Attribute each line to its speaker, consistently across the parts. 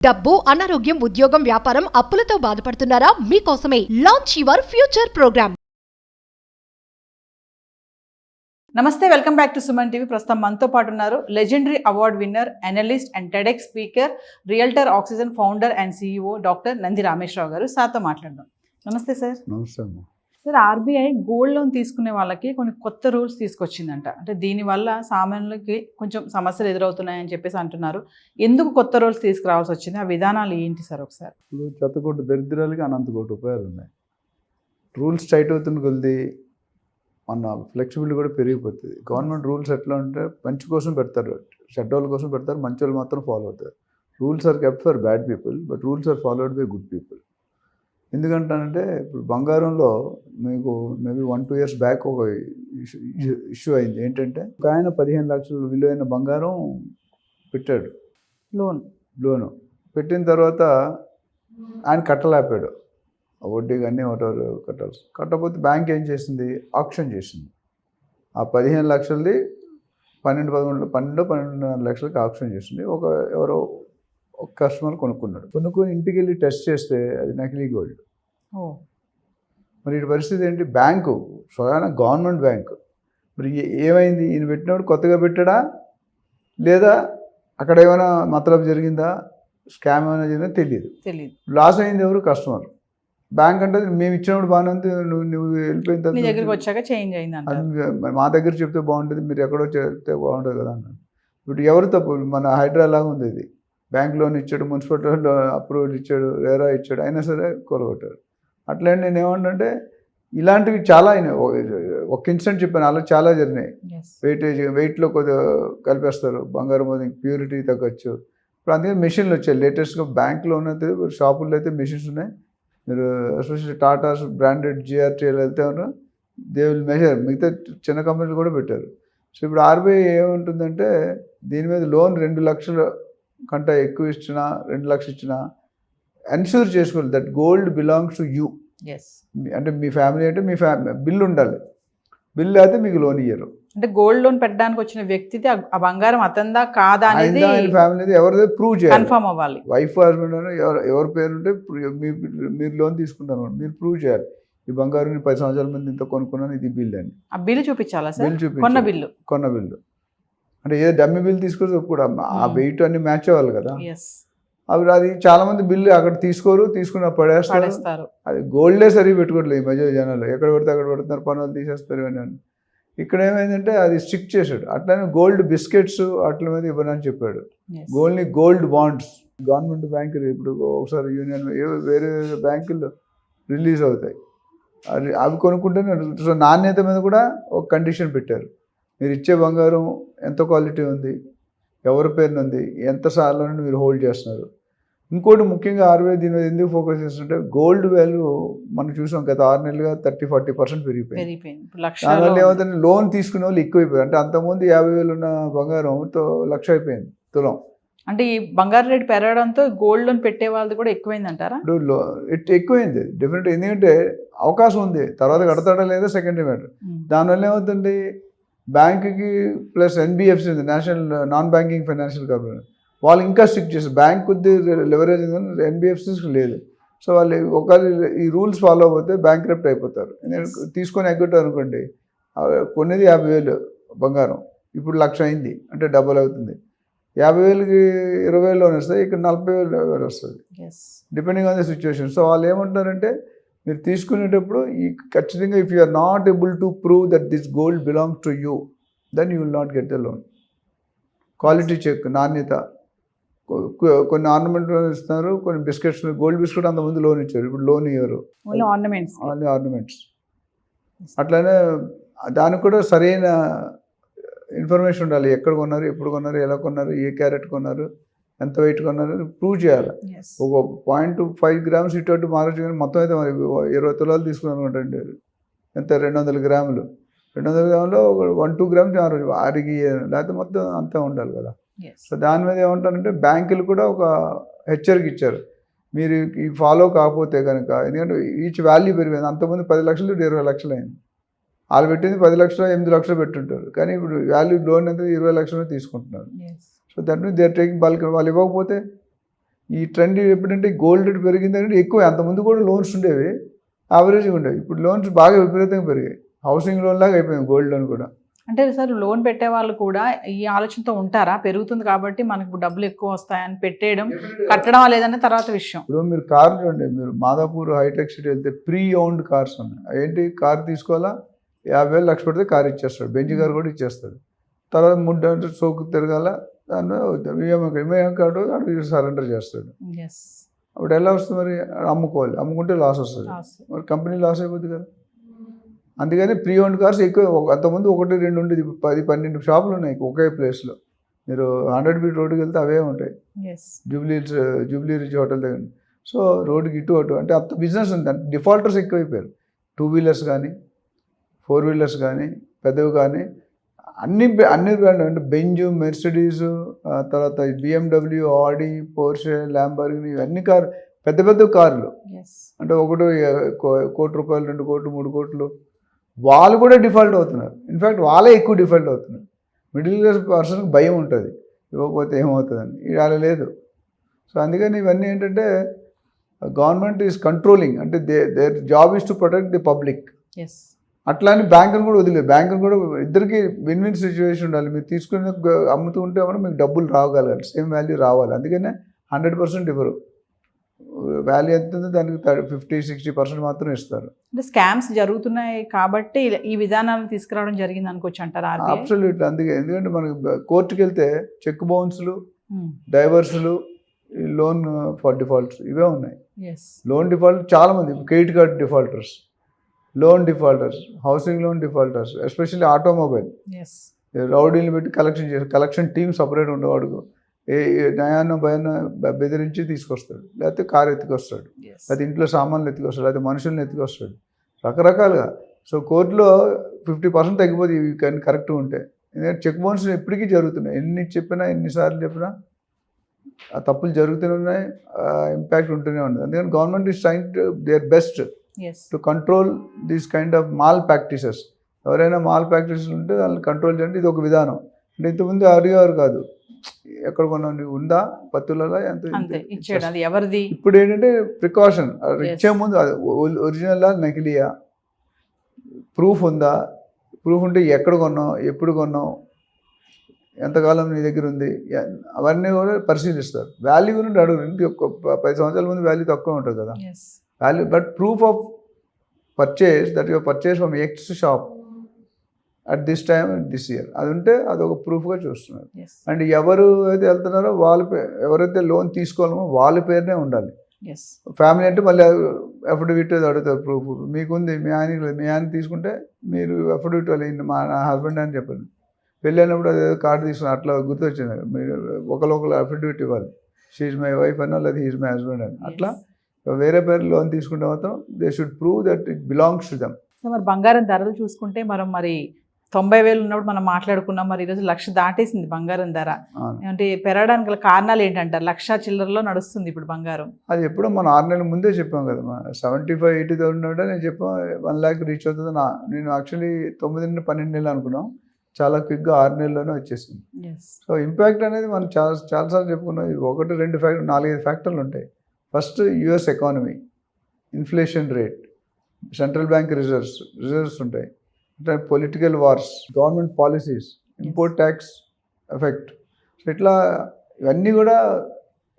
Speaker 1: డబ్బు, అనారోగ్యం, ఉద్యోగం, వ్యాపారం, అప్పులతో బాధపడుతున్నారా? మీకోసమే లాంచ్ యువర్ ఫ్యూచర్ ప్రోగ్రామ్.
Speaker 2: నమస్తే, welcome back to Suman TV. ప్రస్తుతం మనతో పాటు ఉన్నారు legendary award winner, analyst and TEDx speaker, realtor oxygen founder and CEO doctor Nandi Rameshwar Rao గారు. సార్తో మాట్లాడదాం. నమస్తే సార్.
Speaker 3: నమస్తే.
Speaker 2: సార్, RBI గోల్డ్ లోన్ తీసుకునే వాళ్ళకి కొన్ని కొత్త రూల్స్ తీసుకొచ్చిందంట. అంటే దీనివల్ల సామాన్యులకి కొంచెం సమస్యలు ఎదురవుతున్నాయని చెప్పేసి అంటున్నారు. ఎందుకు కొత్త రూల్స్ తీసుకురావాల్సి వచ్చింది? ఆ విధానాలు ఏంటి సార్ ఒకసారి?
Speaker 3: ఇప్పుడు చెత్తకోటి దరిద్రాలకి అనంతకోటి ఉపాయాలు ఉన్నాయి. రూల్స్ టైట్ అవుతున్న కొద్ది మన ఫ్లెక్సిబిలిటీ కూడా పెరిగిపోతుంది. గవర్నమెంట్ రూల్స్ ఎట్లా ఉంటే మంచి కోసం పెడతారు, చెడ్డ వాళ్ళ కోసం పెడతారు, మంచి వాళ్ళు మాత్రం ఫాలో అవుతారు. Rules are kept for bad people, but rules are followed by good people. ఎందుకంటానంటే ఇప్పుడు బంగారంలో మీకు మేబీ 1-2 years బ్యాక్ ఒక ఇష్యూ అయింది. ఏంటంటే ఒక ఆయన 15 లక్షలు విలువైన బంగారం పెట్టాడు లోను. పెట్టిన తర్వాత ఆయన కట్టలేపాడు, వడ్డీ కానీ ఒకటి కట్టకపోతే బ్యాంక్ ఏం చేసింది, ఆక్షన్ చేసింది. ఆ 15 లక్షలది 12-13 లక్షలకి ఆక్షన్ చేసింది. ఎవరో ఒక కస్టమర్ కొనుక్కొని ఇంటికి వెళ్ళి టెస్ట్ చేస్తే అది నకిలీ గోల్డ్. మరి ఈ పరిస్థితి ఏంటి? బ్యాంకు స్వయాన గవర్నమెంట్ బ్యాంకు. మరి ఏమైంది? ఈయన పెట్టినప్పుడు కొత్తగా పెట్టాడా, లేదా అక్కడ ఏమైనా మతలబు జరిగిందా, స్కామ్ ఏమైనా జరిగిందా తెలియదు. లాస్ అయింది ఎవరు? కస్టమర్. బ్యాంక్ అంటే మేము ఇచ్చినప్పుడు బాగానే ఉంది, నువ్వు వెళ్ళిపోయిన తర్వాత
Speaker 2: దగ్గరికి వచ్చాక చేంజ్ అయింది.
Speaker 3: మా దగ్గర చెప్తే బాగుంటుంది, మీరు ఎక్కడో చెప్తే బాగుంటుంది కదా అన్నాడు. ఇప్పుడు ఎవరు తప్పు? మన హైడ్రా లాగా ఉంది ఇది. బ్యాంక్ లోన్ ఇచ్చాడు, మున్సిపాలిటీ అప్రూవల్ ఇచ్చాడు, రేరా ఇచ్చాడు, అయినా సరే కూరగొట్టారు. అట్లా నేను ఏమంటే ఇలాంటివి చాలా అయినాయి. ఒక ఇన్సిడెంట్ చెప్పాను, అలా చాలా జరిగినాయి. వెయిట్లో కొద్దిగా కలిపేస్తారు, బంగారం మీద ప్యూరిటీ తగ్గచ్చు. ఇప్పుడు అందుకే మెషిన్లు వచ్చాయి లేటెస్ట్గా. బ్యాంక్లో ఉన్నది షాపుల్లో అయితే మెషిన్స్ ఉన్నాయి. మీరు ఎస్పెషల్లీ టాటాస్ బ్రాండెడ్ GRTL వెళ్తే దే విల్ మెజర్. మిగతా చిన్న కంపెనీలు కూడా పెట్టారు. సో ఇప్పుడు RBI ఏముంటుందంటే దీని మీద లోన్ 2 లక్షల కంటే ఎక్కువ ఇచ్చినా, 2 లక్షలు ఇచ్చినా ఎన్ష్యూర్ చేసుకోవాలి that gold belongs to you. అంటే మీ ఫ్యామిలీ అంటే మీ ఫ్యామిలీ బిల్ ఉండాలి. బిల్ అయితే మీకు లోన్ ఇయ్యరు.
Speaker 2: అంటే గోల్డ్ లోన్ పెట్టడానికి వచ్చిన వ్యక్తి ఆ బంగారం అతందా కాదా అనేది
Speaker 3: ఫ్యామిలీ ఎవరిదో ప్రూవ్ చేయాలి,
Speaker 2: కన్ఫర్మ్ అవ్వాలి.
Speaker 3: వైఫ్ హస్బెండ్ అని ఎవరి పేరు ఉంటే మీరు లోన్ తీసుకుంటారు, మీరు ప్రూవ్ చేయాలి. ఈ బంగారం 10 సంవత్సరాల ముందు ఇంత కొనుక్కున్నాను, ఇది బిల్ అని.
Speaker 2: ఆ బిల్లు చూపించాలా సార్?
Speaker 3: బిల్ చూపించాలి. కొన్న బిల్లు అంటే ఏదో డమ్మీ బిల్ తీసుకొని కూడా ఆ వెయిట్ అన్ని మ్యాచ్ అవ్వాలి కదా. అవి అది చాలా మంది బిల్లు అక్కడ తీసుకున్న పడేస్తారు. అది గోల్డే సరిగ్గా పెట్టుకోవట్లేదు ఈ మధ్య జనాలు. ఎక్కడ పడితే అక్కడ పెడుతున్నారు, పనులు తీసేస్తారు అని. ఇక్కడ ఏమైందంటే అది స్టిక్ చేశాడు. అట్లనే గోల్డ్ బిస్కెట్స్ అట్ల మీద ఇవ్వనని చెప్పాడు. గోల్డ్ బాండ్స్ గవర్నమెంట్ బ్యాంకులు ఇప్పుడు ఒకసారి యూనియన్ వేరే బ్యాంకుల్లో రిలీజ్ అవుతాయి. అవి కొనుక్కుంటేనే. సో నాణ్యత మీద కూడా ఒక కండిషన్ పెట్టారు. మీరు ఇచ్చే బంగారం ఎంత క్వాలిటీ ఉంది, ఎవరి పేరున ఉంది, ఎంత సార్లు మీరు హోల్డ్ చేస్తున్నారు. ఇంకోటి ముఖ్యంగా RBI దీని మీద ఎందుకు ఫోకస్ చేస్తుంటే గోల్డ్ వాల్యూ మనం చూసాం గత 6 నెలలుగా 30-40% పెరిగిపోయింది. దానివల్ల ఏమవుతుంది, లోన్ తీసుకునే వాళ్ళు ఎక్కువైపోయారు. అంటే అంతకుముందు 50,000 ఉన్న బంగారంతో 1,00,000 అయిపోయింది తులం.
Speaker 2: అంటే ఈ బంగారు రేటు పెరగడంతో గోల్డ్ లోన్ పెట్టే వాళ్ళది కూడా ఎక్కువైంది అంటారా?
Speaker 3: ఇప్పుడు ఎక్కువైంది డెఫినెట్. ఎందుకంటే అవకాశం ఉంది, తర్వాత కడతాడా లేదా సెకండరీ మ్యాటర్. దానివల్ల ఏమవుతుంది, బ్యాంకుకి ప్లస్ NBFC ఉంది, national non banking financial corporation, వాళ్ళు ఇంకా స్ట్రిక్ట్ చేస్తారు. బ్యాంక్ కొద్ది లెవరేజ్ NBFCస్కి లేదు. సో వాళ్ళు ఒకవేళ ఈ రూల్స్ ఫాలో అయిపోతే బ్యాంక్రప్ట్ అయిపోతారు. తీసుకొని ఎగ్గొట్టారు అనుకోండి, కొనేది 50,000 బంగారం ఇప్పుడు 1,00,000 అయింది అంటే డబుల్ అవుతుంది. 50,000కి 20,000 లోన్ వస్తాయి, ఇక్కడ 40,000 వస్తుంది, depending on the situation. So వాళ్ళు ఏమంటారంటే మీరు తీసుకునేటప్పుడు ఖచ్చితంగా if you are not able to prove that this gold belongs to you, then you will not get the loan. Quality check, నాణ్యత. కొన్ని ఆర్నమెంట్ ఇస్తున్నారు, కొన్ని బిస్కెట్స్. గోల్డ్ బిస్కెట్ అంతకుముందు లోన్ ఇచ్చారు, ఇప్పుడు లోన్ ఇవ్వరు, ఓన్లీ ఆర్నమెంట్స్. అట్లనే దానికి కూడా సరైన ఇన్ఫర్మేషన్ ఉండాలి. ఎక్కడ కొన్నారు, ఎప్పుడు కొన్నారు, ఎలా కొన్నారు, ఏ క్యారెట్ కొన్నారు, ఎంత వెయిట్ కొన్నారు ప్రూవ్ చేయాలి. ఒక 0.5 grams ఇటు మారచ్చు, కానీ మొత్తం అయితే మరి 20 తులాలు తీసుకుని అనుకుంటండి. ఎంత 200 గ్రాములు. 200 గ్రాములో 1-2 grams ఆరికి, లేకపోతే మొత్తం అంతా ఉండాలి కదా. సో దాని మీద ఏమంటారంటే బ్యాంకులు కూడా ఒక హెచ్చరిక ఇచ్చారు, మీరు ఈ ఫాలో కాకపోతే కనుక. ఎందుకంటే ఈచ్ వాల్యూ పెరిగింది. అంతకుముందు 10 లక్షలు 20 లక్షలు అయింది. వాళ్ళు పెట్టింది 10 లక్షలు 8 లక్షలు పెట్టుంటారు, కానీ ఇప్పుడు వాల్యూ లోన్ అనేది 20 లక్షలు తీసుకుంటున్నారు. So that means they are taking bulk. వాళ్ళు ఇవ్వకపోతే ఈ ట్రెండ్ ఎప్పుడంటే గోల్డ్ రేట్ పెరిగిందంటే ఎక్కువ, అంతకుముందు కూడా లోన్స్ ఉండేవి, యావరేజ్గా ఉండేవి. ఇప్పుడు లోన్స్ బాగా విపరీతంగా పెరిగాయి. హౌసింగ్ లోన్ లాగా అయిపోయింది గోల్డ్ లోన్ కూడా.
Speaker 2: అంటే సార్ లోన్ పెట్టే వాళ్ళు కూడా ఈ ఆలోచనతో ఉంటారా, పెరుగుతుంది కాబట్టి మనకు డబ్బులు ఎక్కువ వస్తాయని పెట్టేయడం, కట్టడం లేదనే తర్వాత విషయం.
Speaker 3: ఇప్పుడు మీరు కార్ చూడండి, మీరు మాదాపూర్ హైటెక్ సిటీ వెళ్తే ప్రీ ఓన్డ్ కార్స్ ఉన్నాయి. ఏంటి, కార్ తీసుకోవాలా, 50,000 లక్ష పెడితే కార్ ఇచ్చేస్తాడు, బెంజ్ కార్ కూడా ఇచ్చేస్తాడు. తర్వాత 3 గంటలు సోకు తిరగాల, దాన్ని ఈఎంఐ కార్డు అడుగు సరెండర్ చేస్తాడు. అప్పుడు ఎలా వస్తుంది మరి, అమ్ముకోవాలి, అమ్ముకుంటే లాస్ వస్తుంది, మరి కంపెనీ లాస్ అయిపోతుంది కదా. అందుకని ప్రీ ఓన్డ్ కార్స్ ఎక్కువ. అంతకుముందు 1, 2 ఉండేది, 10, 12 షాపులు ఉన్నాయి ఒకే ప్లేస్లో. మీరు 100 ఫీట్ రోడ్డుకి వెళ్తే అవే ఉంటాయి, జూబ్లీ రిచ్ హోటల్ దగ్గర. సో రోడ్డుకి ఇటు అటు అంటే అంత బిజినెస్ ఉంది. అంటే డిఫాల్టర్స్ ఎక్కువైపోయారు. 2 వీలర్స్ కానీ 4 వీలర్స్ కానీ పెద్దవి కానీ అన్ని బ్రాండ్ అంటే బెంజ్, మెర్సిడీస్, తర్వాత BMW, ఆడి, పోర్షే, ల్యాంబోర్గిని, ఇవన్నీ కారు, పెద్ద పెద్ద కార్లు. అంటే 1 కోటి రూపాయలు, 2 కోట్లు, 3 కోట్లు, వాళ్ళు కూడా డిఫాల్ట్ అవుతున్నారు. ఇన్ఫ్యాక్ట్ వాళ్ళే ఎక్కువ డిఫాల్ట్ అవుతున్నారు. మిడిల్ క్లాస్ పర్సన్కి భయం ఉంటుంది, ఇవ్వకపోతే ఏమవుతుందని. ఇవాళ లేదు. సో అందుకని ఇవన్నీ ఏంటంటే గవర్నమెంట్ ఈజ్ కంట్రోలింగ్, అంటే their job is to protect the public. అట్లా అని బ్యాంకును కూడా వదిలేదు. బ్యాంకును కూడా ఇద్దరికి విన్ విన్ సిచ్యువేషన్ ఉండాలి. మీరు తీసుకుని అమ్ముతూ ఉంటే కూడా మీకు డబ్బులు రాగలగాలి, సేమ్ వాల్యూ రావాలి. అందుకనే 100% ఇవ్వరు. వాల్యూ ఎంత ఉందో దానికి 50-60% మాత్రం ఇస్తారు.
Speaker 2: అంటే స్కామ్స్ జరుగుతున్నాయి కాబట్టి ఈ విధానాలను తీసుకురావడం జరిగింది అనుకోవచ్చు అంటారా?
Speaker 3: అబ్సల్యూట్లీ. అందుకే, ఎందుకంటే మనకి కోర్టుకి వెళ్తే చెక్ బౌన్స్లు, డైవర్స్లు, లోన్ ఫర్ డిఫాల్ట్స్ ఇవే ఉన్నాయి. లోన్ డిఫాల్ట్ చాలా మంది, credit card defaulters, loan defaulters, housing loan defaulters, especially automobile రౌడీలు పెట్టి కలెక్షన్ టీమ్ సపరేట్ ఉండేవాడు. నయాన్నో భయాన్నో బెదిరించి తీసుకొస్తాడు, లేకపోతే కారు ఎత్తుకొస్తాడు, లేకపోతే ఇంట్లో సామాన్లు ఎత్తుకొస్తాడు, లేకపోతే మనుషుల్ని ఎత్తుకొస్తాడు, రకరకాలుగా. సో కోర్టులో 50% తగ్గిపోతుంది ఇవి కానీ కరెక్ట్గా ఉంటే. ఎందుకంటే చెక్ బౌన్స్ ఎప్పటికీ జరుగుతున్నాయి. ఎన్ని చెప్పినా, ఎన్నిసార్లు చెప్పినా ఆ తప్పులు జరుగుతూనే ఉన్నాయి, ఇంపాక్ట్ ఉంటూనే ఉంది. అందుకని government is trying to their best to control these kind of mall practices. ఎవరైనా మాల్ ప్రాక్టీసెస్ ఉంటే దాన్ని కంట్రోల్ చేయండి. ఇది ఒక విధానం. అంటే ఇంతకుముందు అడిగేవారు కాదు, ఎక్కడ కొన్నా ఉందా, పత్తులలో ఎంత,
Speaker 2: ఎవరిది.
Speaker 3: ఇప్పుడు ఏంటంటే ప్రికాషన్, ఇచ్చే ముందు ఒరిజినల్ నకిలీయా, ప్రూఫ్ ఉందా, ప్రూఫ్ ఉంటే ఎక్కడ కొన్నావు, ఎప్పుడు కొన్నావు, ఎంతకాలం నీ దగ్గర ఉంది, అవన్నీ కూడా పరిశీలిస్తారు. వాల్యూ గురించి అడుగు. ఇంటి 10 సంవత్సరాల ముందు వాల్యూ తక్కువ ఉంటుంది కదా value, but proof of purchase that your purchase from X shop at this time this year, అది ఉంటే అదొక ప్రూఫ్గా చూస్తున్నారు. అండ్ ఎవరు అయితే వెళ్తున్నారో వాళ్ళ ఎవరైతే లోన్ తీసుకోవాలో వాళ్ళ పేరునే ఉండాలి. ఫ్యామిలీ అంటే మళ్ళీ అఫిడవిట్ అడుగుతారు, ప్రూఫ్ మీకుంది, మీ ఆయన తీసుకుంటే మీరు అఫిడవిట్ వాళ్ళు మా హస్బెండ్ అని చెప్పండి. పెళ్ళైనప్పుడు అదే కార్డు తీసుకుని అట్లా గుర్తొచ్చింది, మీరు ఒకరు అఫిడవిట్ ఇవ్వాలి, షీఈ్ మై వైఫ్ అన్నా లేదా హీఈ్ మై హస్బెండ్ అని. అట్లా వేరే పేరు లోన్ తీసుకుంటే మాత్రం they should prove that it belongs to them.
Speaker 2: మరి బంగారం ధరలు చూసుకుంటే మరి 90,000 ఉన్నప్పుడు మనం మాట్లాడుకున్నాం, మరి ఈరోజు 1,00,000 దాటేసింది బంగారం ధర. అంటే పెరగడానికి గల కారణాలు ఏంటంటారు? 1,00,000 చిల్లరలో నడుస్తుంది ఇప్పుడు బంగారం.
Speaker 3: అది ఎప్పుడో మనం 6 నెలల ముందే చెప్పాం కదా, 75,000-80,000 ఉంటే నేను చెప్పాం 1 lakh రీచ్ అవుతుంది. నేను యాక్చువల్లీ 9-12 నెలలు అనుకున్నాం, చాలా క్విక్గా 6 నెలల్లోనే వచ్చేసింది. సో ఇంపాక్ట్ అనేది మనం చాలాసార్లు చెప్పుకున్నాం. 1, 2 ఫ్యాక్టర్, 4-5 ఫ్యాక్టర్లు ఉంటాయి. First US economy, inflation rate, central bank reserves ఉంటాయి, అంటే political wars, government policies, import tax effect. So ఇట్లా ఇవన్నీ కూడా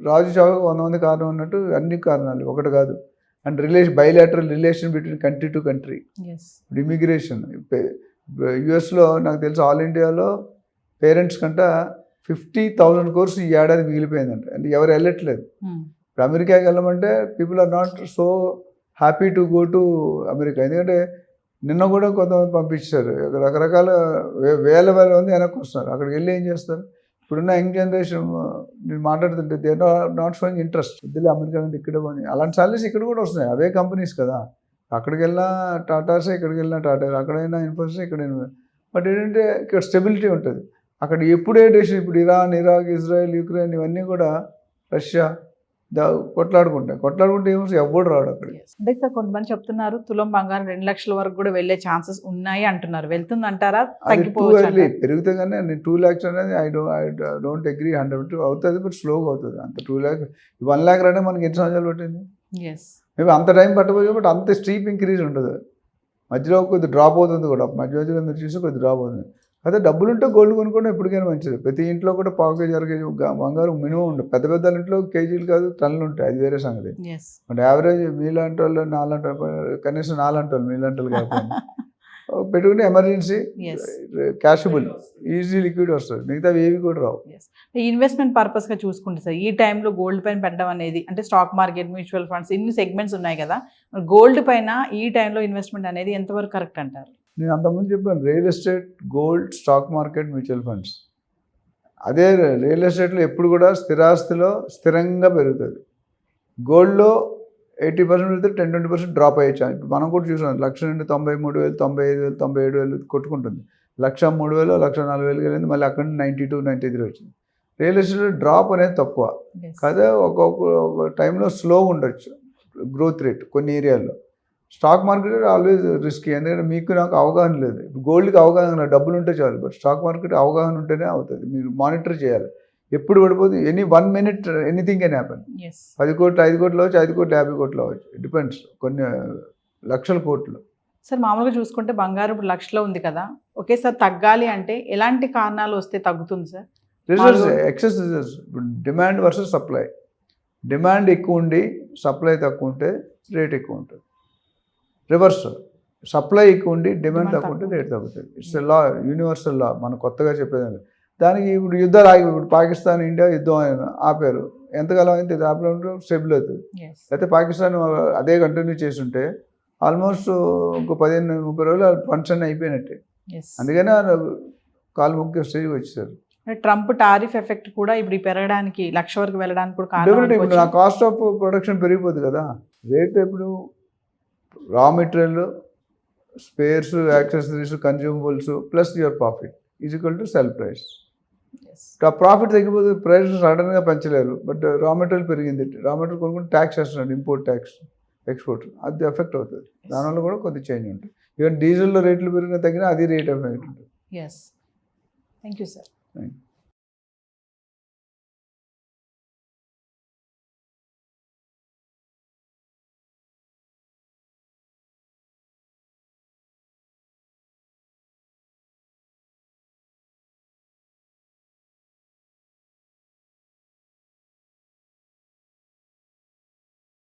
Speaker 3: రాజు చావుకు 100 మంది కారణం ఉన్నట్టు అన్ని కారణాలు, ఒకటి కాదు. And bilateral relation between country to country, immigration. యుఎస్లో నాకు తెలుసు ఆల్ ఇండియాలో పేరెంట్స్ కంట 50,000 కోర్సు ఈ ఏడాది మిగిలిపోయిందంట. అంటే ఎవరు వెళ్ళట్లేదు. ఇప్పుడు అమెరికాకి వెళ్ళమంటే people are not so happy to go to America. ఎందుకంటే నిన్న కూడా కొంతమంది పంపించారు, రకరకాల వేల మంది వెనక్కి వస్తున్నారు. అక్కడికి వెళ్ళి ఏం చేస్తారు? ఇప్పుడున్న యంగ్ జనరేషన్ నేను మాట్లాడుతుంటే they are not showing interest. వద్దులే అమెరికా అంటే ఇక్కడే పోనీ, అలాంటి సాలరీస్ ఇక్కడ కూడా వస్తున్నాయి, అవే కంపెనీస్ కదా. అక్కడికి వెళ్ళినా టాటాసే, ఇక్కడికి వెళ్ళినా టాటాస్, అక్కడైనా ఇన్ఫోసిస్, ఇక్కడైనా. బట్ ఏంటంటే ఇక్కడ స్టెబిలిటీ ఉంటుంది. అక్కడ ఎప్పుడే డెసిషన్, ఇప్పుడు ఇరాన్, ఇరాక్, ఇజ్రాయెల్, యుక్రెయిన్, ఇవన్నీ కూడా, రష్యా, కొట్లాడుకుంటే ఏమో ఎవడు రాడు అక్కడికి.
Speaker 2: అంటే సార్ కొంతమంది చెప్తున్నారు తులం బంగారం 2 లక్షల వరకు కూడా వెళ్ళే ఛాన్సెస్ ఉన్నాయి అంటున్నారు. వెళ్తుంది అంటారా?
Speaker 3: అది టూ
Speaker 2: తగ్గిపోవచ్చు
Speaker 3: ఎర్లీ
Speaker 2: అంటారా?
Speaker 3: పెరిగితే కానీ 2 lakhs అనేది ఐ డోంట్ అగ్రీ 100 అవుతుంది, బట్ స్లోగా అవుతుంది. అంత 2 lakhs 1 lakh రావడం మనకి ఎన్ని సంవత్సరాలు పట్టింది?
Speaker 2: Yes.
Speaker 3: మేబీ అంత టైం పట్టబోయే, బట్ అంత స్టీప్ ఇంక్రీజ్ ఉండదు. మధ్యలో కొద్ది డ్రాప్ అవుతుంది కూడా, మధ్యలో మీరు చూసి కొద్ది డ్రాప్ అవుతుంది. అదే డబ్బులు ఉంటే గోల్డ్ కొనుక్కోవడం ఎప్పటికైనా మంచిది. ప్రతి ఇంట్లో కూడా 1/4 kg 1 kg బంగారం మినిమం ఉండదు. పెద్ద పెద్ద ఇంట్లో కేజీలు కాదు టన్నులు ఉంటాయి, అది వేరే సంగతి.
Speaker 2: Yes.
Speaker 3: బట్ యావరేజ్ మీలాంటి వాళ్ళు నాలాంటి కనీసం నాలాంటి వాళ్ళు మీలాంటి వాళ్ళు కాకుండా పెట్టుకుంటే ఎమర్జెన్సీ
Speaker 2: Yes.
Speaker 3: క్యాషబుల్ ఈజీ లిక్విడ్ వస్తుంది, మిగతా ఏవి కూడా రావు.
Speaker 2: Yes. ఇన్వెస్ట్మెంట్ పర్పస్ గా చూసుకుంటే సార్ ఈ టైంలో గోల్డ్ పైన పెట్టడం అనేది, అంటే స్టాక్ మార్కెట్, మ్యూచువల్ ఫండ్స్, ఇన్ని సెగ్మెంట్స్ ఉన్నాయి కదా, గోల్డ్ పైన ఈ టైంలో ఇన్వెస్ట్మెంట్ అనేది ఎంతవరకు కరెక్ట్ అంటారు?
Speaker 3: నేను అంతకుముందు చెప్పాను, real estate, gold, stock market, mutual funds. అదే రియల్ ఎస్టేట్లో ఎప్పుడు కూడా స్థిరాస్తిలో స్థిరంగా పెరుగుతుంది. గోల్డ్లో 80% పెడితే 10-20% డ్రాప్ అయ్యే ఛాన్స్. ఇప్పుడు మనం కూడా చూసాం, 1,00,000 నుండి 93,000, 95,000, 97,000 కొట్టుకుంటుంది. 1,03,000, 1,04,000 వెళ్ళింది, మళ్ళీ అక్కడ నుండి 92, 93 వచ్చింది. రియల్ ఎస్టేట్లో డ్రాప్ అనేది తక్కువ.
Speaker 2: Yes.
Speaker 3: అదే ఒక టైంలో స్లో ఉండొచ్చు గ్రోత్ రేట్ కొన్ని ఏరియాల్లో. స్టాక్ మార్కెట్ ఆల్వేస్ రిస్కీ, ఎందుకంటే మీకు నాకు అవగాహన లేదు. గోల్డ్కి అవగాహన, డబ్బులు ఉంటే చాలు, బట్ స్టాక్ మార్కెట్ అవగాహన ఉంటేనే అవుతుంది. మీరు మానిటర్ చేయాలి, ఎప్పుడు పడిపోతుంది. 1 minute anything can happen.
Speaker 2: Yes.
Speaker 3: 10 కోట్లు 5 కోట్లు అవచ్చు, 5 కోట్లు 50 కోట్లు అవచ్చు, డిపెండ్స్. కొన్ని లక్షల కోట్లు.
Speaker 2: సార్ మామూలుగా చూసుకుంటే బంగారం ఇప్పుడు లక్షలో ఉంది కదా, ఒకేసారి తగ్గాలి అంటే ఎలాంటి కారణాలు వస్తే తగ్గుతుంది సార్?
Speaker 3: Reserves, excess reserves. ఇప్పుడు డిమాండ్ వర్సెస్ సప్లై. డిమాండ్ ఎక్కువ ఉండి సప్లై తక్కువ ఉంటే రేట్ ఎక్కువ ఉంటుంది. రివర్స్, సప్లై ఎక్కువ ఉండి డిమాండ్ తక్కువ ఉంటే రేట్ తగ్గుతుంది. It's law, universal law. మనం కొత్తగా చెప్పేదాన్ని దానికి. ఇప్పుడు యుద్ధాలు ఆగి, ఇప్పుడు పాకిస్తాన్ ఇండియా యుద్ధం ఆపారు, ఎంతకాలం అయితే ఆపినప్పుడు స్టెబుల్ అవుతుంది.
Speaker 2: Yes.
Speaker 3: అయితే పాకిస్తాన్ అదే కంటిన్యూ చేస్తుంటే ఆల్మోస్ట్ ఇంకో 15-30 రోజులు ఫండ్స్ అన్నీ అయిపోయినట్టే.
Speaker 2: Yes.
Speaker 3: అందుకనే కాలు ముఖ్య స్టేజ్కి వచ్చేసారు.
Speaker 2: ట్రంప్ టారిఫ్ ఎఫెక్ట్ కూడా ఇప్పుడు పెరగడానికి, 1,00,000 వరకు వెళ్ళడానికి కూడా కారణం
Speaker 3: డెఫినెట్. ఇప్పుడు నా
Speaker 2: అనుకోవచ్చా?
Speaker 3: కాస్ట్ ఆఫ్ ప్రొడక్షన్ పెరిగిపోతుంది కదా, రేట్. ఇప్పుడు raw material, spares, accessories, consumables plus your profit is equal to sell price.
Speaker 2: Yes.
Speaker 3: ఆ ప్రాఫిట్ తగ్గిపోతే ప్రైస్ సడన్గా పెంచలేరు, బట్ రా మెటీరియల్ పెరిగింది, రా మెటీరియల్ కొనుక్కుంటే ట్యాక్స్ వేస్తున్నాడు, ఇంపోర్ట్ ట్యాక్స్, ఎక్స్పోర్ట్, అది ఎఫెక్ట్ అవుతుంది. దానివల్ల కూడా కొద్ది చేంజ్ ఉంటుంది. ఈవెన్ డీజిల్లో రేట్లు పెరిగినా తగ్గినా అది రేట్ ఎఫెక్ట్ ఉంటుంది.
Speaker 2: Yes. Thank you, sir.
Speaker 3: Thank you.